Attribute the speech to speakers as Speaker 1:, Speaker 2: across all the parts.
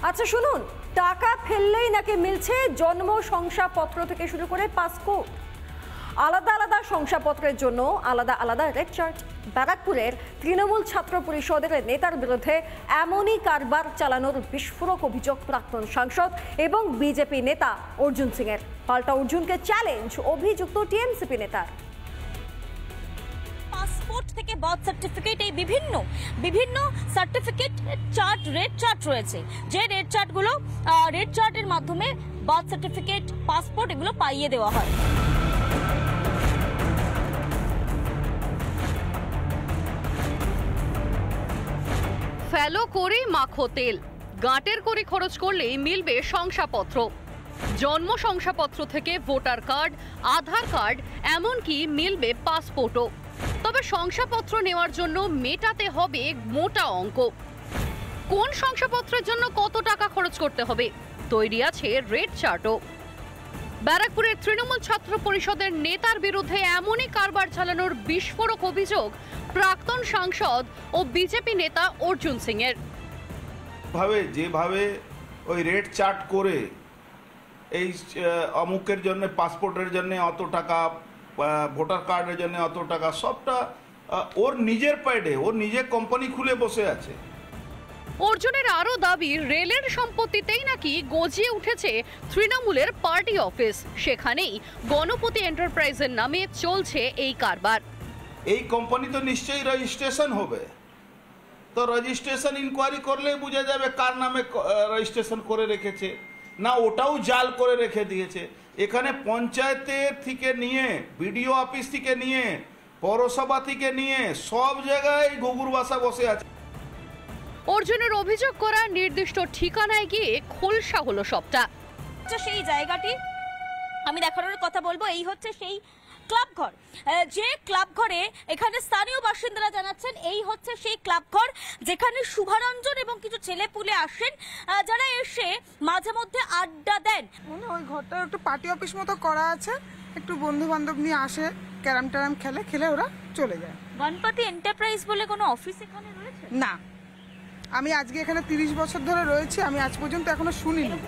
Speaker 1: আচ্ছা শুনুন, টাকা ফেললেই নাকি মিলছে জন্ম শংসাপত্র থেকে শুরু করে পাসপোর্ট। আলাদা আলাদা শংসাপত্রের জন্য আলাদা আলাদা রেড চার্ট। ব্যারাকপুরের তৃণমূল ছাত্র পরিষদের নেতার বিরুদ্ধে এমনই কারবার চালানোর বিস্ফোরক অভিযোগ প্রাক্তন সাংসদ এবং বিজেপি নেতা অর্জুন সিং এর। পাল্টা অর্জুনকে চ্যালেঞ্জ অভিযুক্ত টিএমসিপি নেতার।
Speaker 2: পাসপোর্ট থেকে বার্থ সার্টিফিকেট, এই বিভিন্ন সার্টিফিকেট চার্ট, রেড চার্ট রয়েছে, যে রেড চার্টের মাধ্যমে বার্থ সার্টিফিকেট, পাসপোর্ট এগুলো পাইয়ে দেওয়া হয়।
Speaker 3: ফেলো করে মাখো তেল, গাঁটের করে খরচ করলেই মিলবে শংসাপত্র। জন্ম শংসাপত্র থেকে ভোটার কার্ড, আধার কার্ড, এমনকি মিলবে পাসপোর্টও। তবে শংসাপত্র নেওয়ার জন্য মেটাতে হবে মোটা অঙ্ক। কোন শংসাপত্রের জন্য কত টাকা খরচ করতে হবে তৈরি আছে রেড চার্টও। ব্যারাকপুরের তৃণমূল ছাত্র পরিষদের নেতার বিরুদ্ধে এমনই কারবার চালানোর বিস্ফোরক অভিযোগ প্রাক্তন সাংসদ ও বিজেপি নেতা অর্জুন সিং এর।
Speaker 4: যেভাবে ওই রেড চার্ট করে এই অমুকের জন্য, পাসপোর্টের জন্য অত টাকা, ভোটার কার্ডের জন্য অত টাকা, সবটা ওর নিজের প্যাডে, ওর নিজের কোম্পানি খুলে বসে আছে।
Speaker 3: অর্জুনের আরও দাবি, রেলের সম্পত্তিতেই নাকি গজিয়ে উঠেছে তৃণমূলের পার্টি অফিস। সেখানেই গণপতি এন্টারপ্রাইজের নামে চলছে এই কারবার।
Speaker 4: এই কোম্পানি তো নিশ্চয়ই রেজিস্ট্রেশন হবে, তো রেজিস্ট্রেশন ইনকোয়ারি করলে বোঝা যাবে কার নামে রেজিস্ট্রেশন করে রেখেছে, না ওটাও জাল করে রেখে দিয়েছে। এখানে পঞ্চায়েতের থেকে নিয়ে, বিডিও অফিস থেকে নিয়ে, পৌরসভা থেকে নিয়ে সব জায়গায় ঘুঘুর বাসা বসে আছে।
Speaker 3: অর্জুনের অভিযোগ করা নির্দিষ্ট ঠিকানায় গিয়ে খোলসা হলো সবটা।
Speaker 2: সেই জায়গাটি আমি দেখানোর কথা বলবো, এই হচ্ছে সেই ক্লাব ঘর, যে ক্লাব ঘরে এখানে স্থানীয় বাসিন্দারা জানাচ্ছেন এই হচ্ছে সেই ক্লাব ঘর যেখানে শুভারঞ্জন এবং কিছু ছেলেপুলে আসেন, যারা এসে মাঝে মধ্যে আড্ডা দেন।
Speaker 5: ওই ঘরটা একটু পার্টি অফিস মতো করা আছে, একটু বন্ধু বান্ধব নিয়ে আসে, ক্যারাম ট্যারাম খেলে ওরা চলে যায়।
Speaker 2: গণপতি এন্টারপ্রাইজ বলে কোনো অফিস এখানে রয়েছে
Speaker 5: না, আমি আজকে এখানে 30 বছর ধরে রয়েছি, আমি আজ পর্যন্ত এখনো শুনিনি।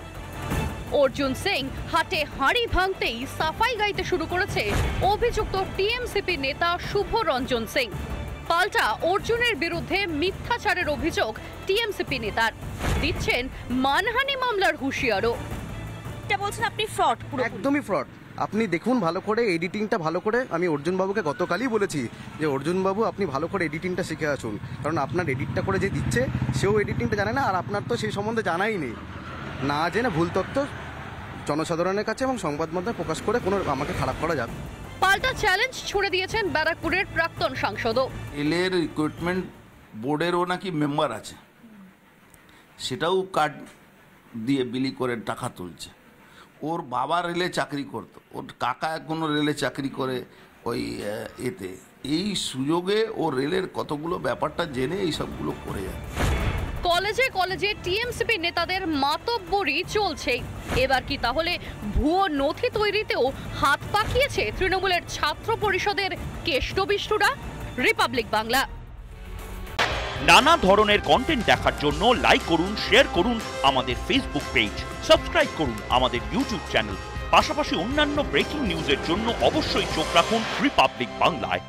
Speaker 3: অর্জুন সিং হাটে হাঁড়ি ভাঙতেই সাফাই গাইতে শুরু করেছে অভিযুক্ত টিএমসিপি নেতা শুভ রঞ্জন সিং। পাল্টা অর্জুনের বিরুদ্ধে মিথ্যাচারের অভিযোগ টিএমসিপি নেতার, দিচ্ছেন মানহানি মামলার হুঁশিয়ারও।
Speaker 2: এটা বলছেন আপনি ফ্রড,
Speaker 6: একদমই ফ্রড। আপনি দেখুন ভালো করে, এডিটিংটা ভালো করে। আমি অর্জুন বাবুকে গতকালই বলেছি যে অর্জুন বাবু আপনি ভালো করে এডিটিংটা শিখে আসুন, কারণ আপনার এডিটটা করে যে দিচ্ছে সেও এডিটিংটা জানে না, আর আপনার তো সেই সম্বন্ধে জানাই নেই। না জেনে ভুল তথ্য জনসাধারণের কাছে এবং সংবাদ মাধ্যমে প্রকাশ করে কোনো আমাকে খারাপ করা যাবে।
Speaker 3: পাল্টা চ্যালেঞ্জ ছুড়ে দিয়েছেন ব্যারাকপুরের প্রাক্তন সাংসদও।
Speaker 4: রেলের রিক্রুটমেন্ট বোর্ডেরও নাকি মেম্বার আছে, সেটাও কার্ড দিয়ে বিলি করে টাকা তুলছে। ওর বাবা রেলে চাকরি করতো, ওর কাকা এখনো রেলে চাকরি করে ওই এতে। এই সুযোগে ও রেলের কতগুলো ব্যাপারটা জেনে এই সবগুলো করে যায়।
Speaker 3: কলেজে কলেজে টিএমসিপি নেতাদের মাতব্বরি চলছেই। এবার কি তাহলে ভুয়ো নথি তৈরিতেও হাত পাকিয়েছে তৃণমূলের ছাত্র পরিষদের কেষ্টবিষ্টুরা? রিপাবলিক বাংলা।
Speaker 7: নানা ধরনের কন্টেন্ট দেখার জন্য লাইক করুন, শেয়ার করুন আমাদের ফেসবুক পেজ, সাবস্ক্রাইব করুন আমাদের ইউটিউব চ্যানেল। পাশাপাশি অন্যান্য ব্রেকিং নিউজের জন্য অবশ্যই চোখ রাখুন রিপাবলিক বাংলায়।